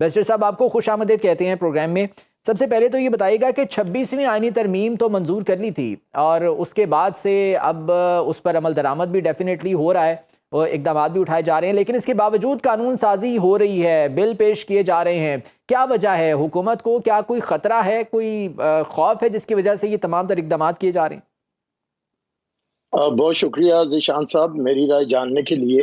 Barrister साहब, आपको खुश आमदीद कहते हैं प्रोग्राम में। सबसे पहले तो ये बताइएगा कि 26वीं आईनी तरमीम तो मंजूर कर ली थी और उसके बाद से अब उस पर अमल दरामद भी डेफिनेटली हो रहा है और इकदाम भी उठाए जा रहे हैं, लेकिन इसके बावजूद कानून साजी हो रही है, बिल पेश किए जा रहे हैं। क्या वजह है? हुकूमत को क्या कोई ख़तरा है, कोई खौफ है जिसकी वजह से ये तमाम तर इकदाम किए जा रहे हैं? बहुत शुक्रिया ज़ीशान साहब मेरी राय जानने के लिए।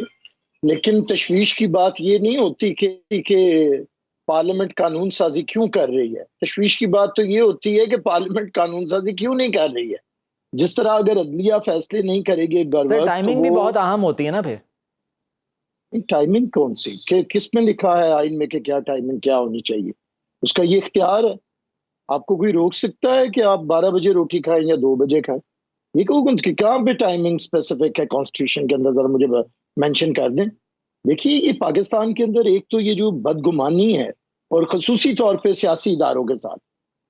लेकिन तशवीश की बात ये नहीं होती कि पार्लियामेंट कानून साजी क्यों कर रही है। तशवीश की बात तो ये होती है कि पार्लियामेंट कानून साजी क्यों नहीं कर रही है। जिस तरह अगर अदलिया फैसले नहीं करेगी सर, टाइमिंग भी बहुत अहम होती है ना। फिर टाइमिंग कौन सी कि किस में लिखा है आइन में कि क्या टाइमिंग क्या होनी चाहिए? उसका ये इख्तियार है। आपको कोई रोक सकता है कि आप 12 बजे रोटी खाएं या 2 बजे खाएं? ये कौन की कहाँ पे टाइमिंग स्पेसिफिक है कॉन्स्टिट्यूशन के अंदर? जरा मुझे मेंशन कर दें। देखिए, ये पाकिस्तान के अंदर एक तो ये जो बदगुमानी है और खसूसी तौर पे सियासी इदारों के साथ,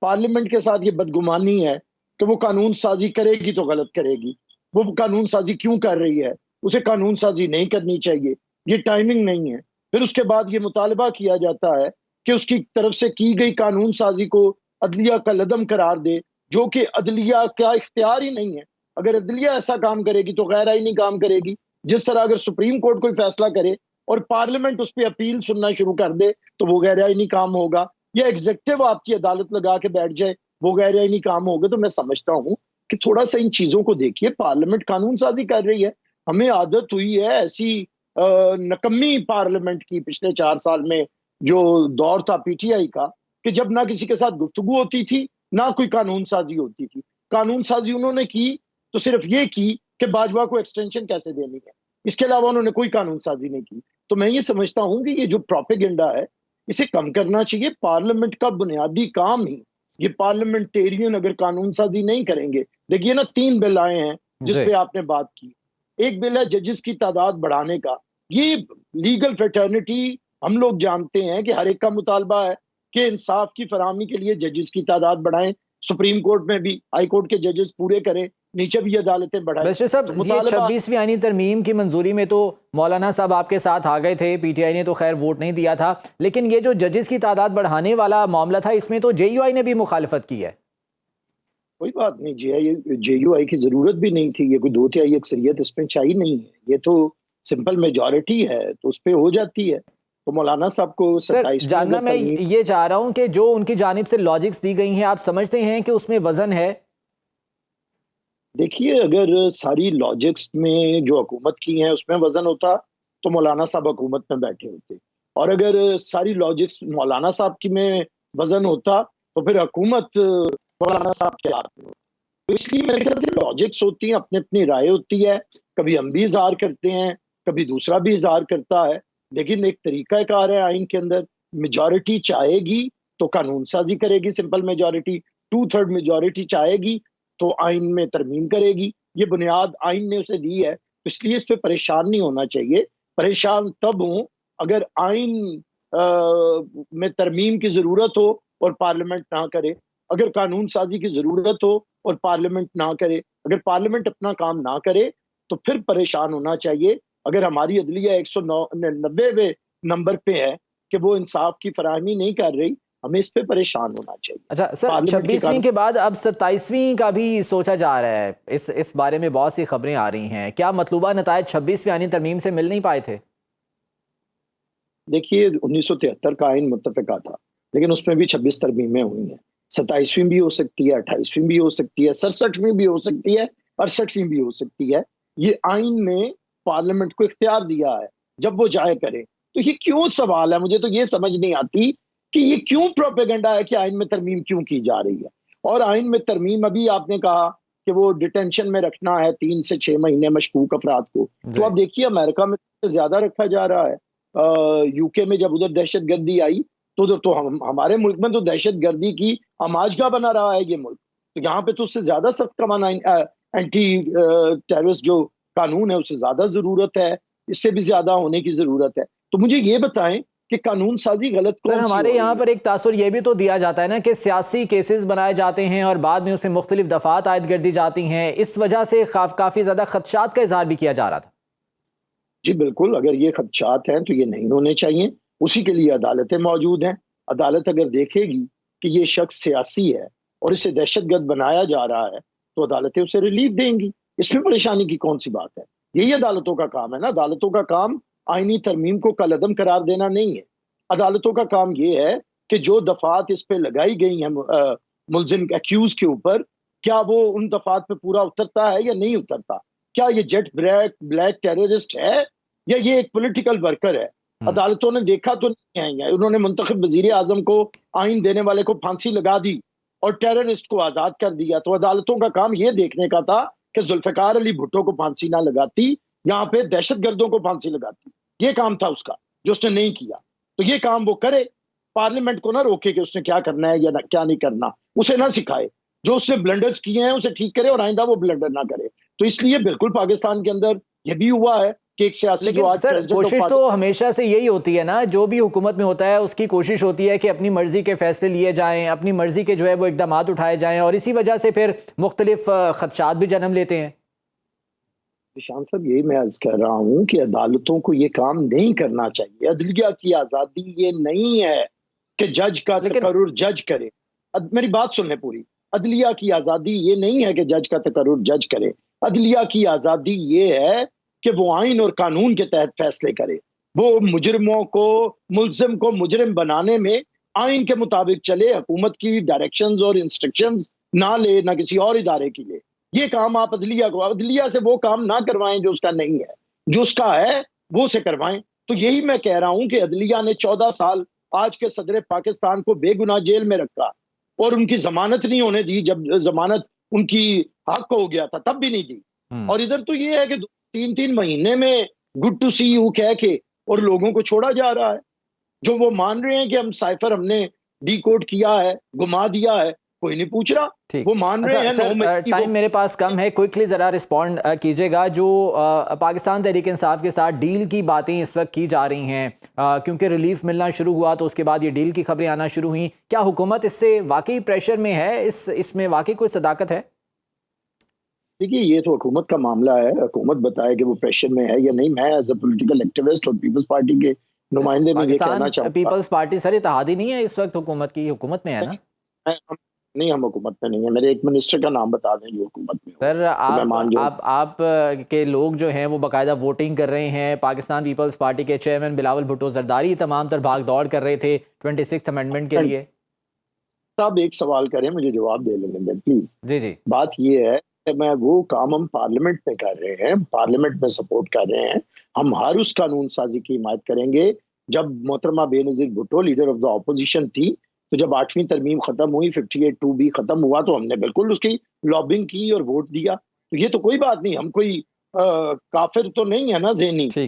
पार्लियामेंट के साथ ये बदगुमानी है कि वो कानून साजी करेगी तो गलत करेगी। वो कानून साजी क्यों कर रही है? उसे कानून साजी नहीं करनी चाहिए, ये टाइमिंग नहीं है। फिर उसके बाद ये मुतालबा किया जाता है कि उसकी तरफ से की गई कानून साजी को अदलिया का लदम करार दे, जो कि अदलिया का इख्तियार ही नहीं है। अगर अदलिया ऐसा काम करेगी तो गैर आईनी काम करेगी। जिस तरह अगर सुप्रीम कोर्ट कोई फैसला करे और पार्लियामेंट उस पर अपील सुनना शुरू कर दे तो वो गैर आईनी काम होगा, या एग्जेक्टिव आपकी अदालत लगा के बैठ जाए वो गैर आईनी काम होगा। तो मैं समझता हूँ कि थोड़ा सा इन चीजों को देखिए। पार्लियामेंट कानून साजी कर रही है, हमें आदत हुई है ऐसी नकम्मी पार्लियामेंट की पिछले 4 साल में जो दौर था पीटीआई का, कि जब ना किसी के साथ गुफ्तगू होती थी ना कोई कानून साजी होती थी। कानून साजी उन्होंने की तो सिर्फ ये की कि बाजवा को एक्सटेंशन कैसे देनी है, इसके अलावा उन्होंने कोई कानून साजी नहीं की। तो मैं ये समझता हूं कि ये जो प्रोपेगेंडा है इसे कम करना चाहिए। पार्लियामेंट का बुनियादी काम ही ये पार्लियामेंटेरियन अगर कानून साजी नहीं करेंगे, देखिए ना 3 बिल आए हैं जिस पे आपने बात की। एक बिल है जजेस की तादाद बढ़ाने का। ये लीगल फ्रेटर्निटी हम लोग जानते हैं कि हर एक का मुतालबा है कि इंसाफ की फराहमी के लिए जजेस की तादाद बढ़ाएं। सुप्रीम कोर्ट में भी हाई कोर्ट के जजेस पूरे करें, नीचे भी अदालतें बढ़ाएं। बैरिस्टर साहब, ये 26वीं आईनी तरमीम की मंजूरी में तो मौलाना साहब आपके साथ आ गए थे, पीटीआई ने तो खैर वोट नहीं दिया था, लेकिन ये जो जजेस की तादाद बढ़ाने वाला मामला था इसमें तो जेयूआई ने भी मुखालफत की है। कोई बात नहीं, जेयूआई की जरूरत भी नहीं थी। ये कोई 2/3 अक्सरियत इसमें चाहिए नहीं है, ये तो सिंपल मेजॉरिटी है तो उस पर हो जाती है। तो मौलाना साहब को सर, जानना मैं ये चाह रहा हूं कि जो उनकी जानिब से लॉजिक्स दी गई हैं, आप समझते हैं कि उसमें वजन है? देखिए, अगर सारी लॉजिक्स में जो हुकूमत की हैं उसमें वजन होता तो मौलाना साहब हुकूमत में बैठे होते, और अगर सारी लॉजिक्स मौलाना साहब की में वजन होता तो फिर हुकूमत मौलाना साहब के हाथ में। तो इसलिए मेरे ख्याल से लॉजिक्स होती हैं, अपनी अपनी राय होती है। कभी हम भी इजहार करते हैं, कभी दूसरा भी इजहार करता है, लेकिन एक तरीका कार है आइन के अंदर। मेजॉरिटी चाहेगी तो कानून साजी करेगी, सिंपल मेजॉरिटी। 2/3 मेजॉरिटी चाहेगी तो आइन में तरमीम करेगी। ये बुनियाद आइन ने उसे दी है, तो इसलिए इस पे परेशान नहीं होना चाहिए। परेशान तब हो अगर आइन में तरमीम की जरूरत हो और पार्लियामेंट ना करे, अगर कानून साजी की जरूरत हो और पार्लियामेंट ना करे, अगर पार्लियामेंट अपना काम ना करे तो फिर परेशान होना चाहिए। अगर हमारी अदलिया 190वें नंबर पे है कि वो इंसाफ की फराहमी नहीं कर रही, हमें इस पे परेशान होना चाहिए। अच्छा सर, 26वीं के बाद अब 27वीं का भी सोचा जा रहा है। इस बारे में बहुत सी खबरें आ रही हैं। क्या मतलूबा नतायज 26वीं आईनी तरमीम से मिल नहीं पाए थे? देखिए, 1973 का आइन मुत्तफिका था, लेकिन उसमें भी 26 तरमीमें हुई हैं। 27वीं भी हो सकती है, 28वीं भी हो सकती है, 67वीं भी हो सकती है, 68वीं भी हो सकती है। ये आइन ने पार्लियामेंट को इख्तियार दिया है, जब वो चाहे करे। तो ये क्यों सवाल है, मुझे तो ये समझ नहीं आती कि ये क्यों प्रोपेगेंडा है कि आइन में तरमीम क्यों की जा रही है। और आइन में तरमीम, अभी आपने कहा कि वो डिटेंशन में रखना है 3 से 6 महीने मशकूक अफराद को, तो आप देखिए अमेरिका में ज्यादा रखा जा रहा है। यूके में जब उधर दहशत गर्दी आई तो हमारे मुल्क में तो दहशत गर्दी की आमाजगा बना रहा है ये मुल्क। तो यहाँ पे तो उससे ज्यादा सख्त कानून, एंटी टेररिस्ट जो कानून है उससे ज्यादा जरूरत है, इससे भी ज्यादा होने की जरूरत है। तो मुझे ये बताएं कि कानून साजी गलत कौन सी? हमारे यहाँ पर एक तासुर ये भी तो दिया जाता है ना कि सियासी केसेस बनाए जाते हैं और बाद में उसमें मुख्तलिफ दफात आयद कर दी जाती हैं, इस वजह से काफी ज्यादा खदशात का इजहार भी किया जा रहा था। जी बिल्कुल, अगर ये खदशात हैं तो ये नहीं होने चाहिए। اسی کے لیے عدالتیں موجود ہیں. عدالت اگر دیکھے گی کہ یہ شخص سیاسی ہے اور اسے دہشت گرد بنایا جا رہا ہے تو عدالتیں اسے ریلیف دیں گی. اس میں پریشانی کی کون سی بات ہے؟ یہی عدالتوں کا کام ہے نا. عدالتوں کا کام آئینی ترمیم کو کالعدم قرار دینا نہیں ہے. عدالتوں کا کام یہ ہے کہ جو دفعات اس پہ لگائی گئی ہیں ملزم ایکیوز کے اوپر، کیا وہ ان دفعات پہ پورا اترتا ہے یا نہیں اترتا؟ کیا یہ جیٹ بلیک ٹیررسٹ ہے یا یہ ایک پولیٹیکل ورکر ہے؟ عدالتوں نے دیکھا تو نہیں ہے. انہوں نے منتخب وزیر اعظم کو آئین دینے والے کو پھانسی لگا دی اور ٹیررسٹ کو آزاد کر دیا. تو عدالتوں کا کام یہ دیکھنے کا تھا کہ ذوالفقار علی بھٹو کو پھانسی نہ لگاتی، یہاں پہ دہشت گردوں کو پھانسی لگاتی. یہ کام تھا اس کا جو اس نے نہیں کیا. تو یہ کام وہ کرے، پارلیمنٹ کو نہ روکے کہ اس نے کیا کرنا ہے یا کیا نہیں کرنا، اسے نہ سکھائے. جو اس نے بلنڈرز کیے ہیں اسے ٹھیک کرے اور آئندہ وہ بلنڈر نہ کرے. تو اس لیے بالکل پاکستان کے اندر یہ بھی ہوا ہے کہ ایک سیاسی جو لیکن آج سر کوشش تو ہمیشہ سے یہی ہوتی ہے نا، جو بھی حکومت میں ہوتا ہے اس کی کوشش ہوتی ہے کہ اپنی مرضی کے فیصلے لیے جائیں، اپنی مرضی کے جو ہے وہ اقدامات اٹھائے جائیں، اور اسی وجہ سے پھر مختلف خدشات بھی جنم لیتے ہیں. شان صاحب یہی میں عرض کر رہا ہوں کہ عدالتوں کو یہ کام نہیں کرنا چاہیے. عدلیہ کی آزادی یہ نہیں ہے کہ جج کا تقرر جج کرے. میری بات سنیں پوری. عدلیہ کی آزادی یہ نہیں ہے کہ جج کا تقرر جج کرے. عدلیہ کی آزادی یہ ہے کہ وہ آئین اور قانون کے تحت فیصلے کرے. وہ مجرموں کو، ملزم کو مجرم بنانے میں آئین کے مطابق چلے، حکومت کی ڈائریکشنز اور انسٹرکشنز نہ لے، نہ کسی اور ادارے کی لے. یہ کام آپ عدلیہ سے وہ کام نہ کروائیں جو اس کا نہیں ہے. جو اس کا ہے وہ اسے کروائیں. تو یہی میں کہہ رہا ہوں کہ عدلیہ نے 14 سال آج کے صدر پاکستان کو بے گناہ جیل میں رکھا اور ان کی ضمانت نہیں ہونے دی. جب ضمانت ان کی حق ہو گیا تھا تب بھی نہیں دی. اور ادھر تو یہ ہے کہ 3 مہینے میں گڈ ٹو سی یو کہہ کے اور لوگوں کو چھوڑا جا رہا ہے. جو وہ مان رہے ہیں کہ ہم سائفر ہم نے ڈی کوڈ کیا ہے، گما دیا ہے، کوئی نہیں پوچھ رہا. وہ مان رہے ہیں. سر ٹائم میرے پاس کم ہے، کوئکلی ذرا رسپونڈ کیجئے گا. جو پاکستان تحریک انصاف کے ساتھ ڈیل کی باتیں اس وقت کی جا رہی ہیں، کیونکہ ریلیف ملنا شروع ہوا تو اس کے بعد یہ ڈیل کی خبریں آنا شروع ہوئیں، کیا حکومت اس سے واقعی پریشر میں ہے؟ اس میں واقعی کوئی صداقت ہے؟ دیکھیے یہ تو حکومت کا معاملہ ہے. حکومت بتائے کہ وہ پریشر میں ہے یا نہیں. میں ایز اے پولیٹیکل ایکٹیوسٹ اور پیپلز پارٹی کے نمائندے میں یہ کہنا چاہوں گا. پیپلز پارٹی سر اتحادی نہیں ہے اس وقت حکومت کی، حکومت میں ہے نا؟ نہیں، ہم حکومت میں نہیں ہے. میرے ایک منسٹر کا نام بتا دیں جو حکومت میں. سر آپ کے لوگ جو ہیں وہ باقاعدہ ووٹنگ کر رہے ہیں. پاکستان پیپلز پارٹی کے چیئرمین بلاول بھٹو زرداری تمام تر بھاگ دوڑ کر رہے تھے 26 امینڈمنٹ کے لیے. صاحب ایک سوال کریں، مجھے جواب دے لیں گے پلیز. جی بات یہ ہے کہ میں وہ کام ہم پارلیمنٹ میں کر رہے ہیں، پارلیمنٹ میں سپورٹ کر رہے ہیں. ہم ہر اس قانون سازی کی حمایت کریں گے. جب محترمہ Benazir Bhutto leader of the opposition تھی تو جب 8ویں ترمیم ختم ہوئی، 58(2)B ختم ہوا تو ہم نے بالکل اس کی لابنگ کی اور ووٹ دیا. تو یہ تو کوئی بات نہیں. ہم کوئی کافر تو نہیں ہے نا ذہنی.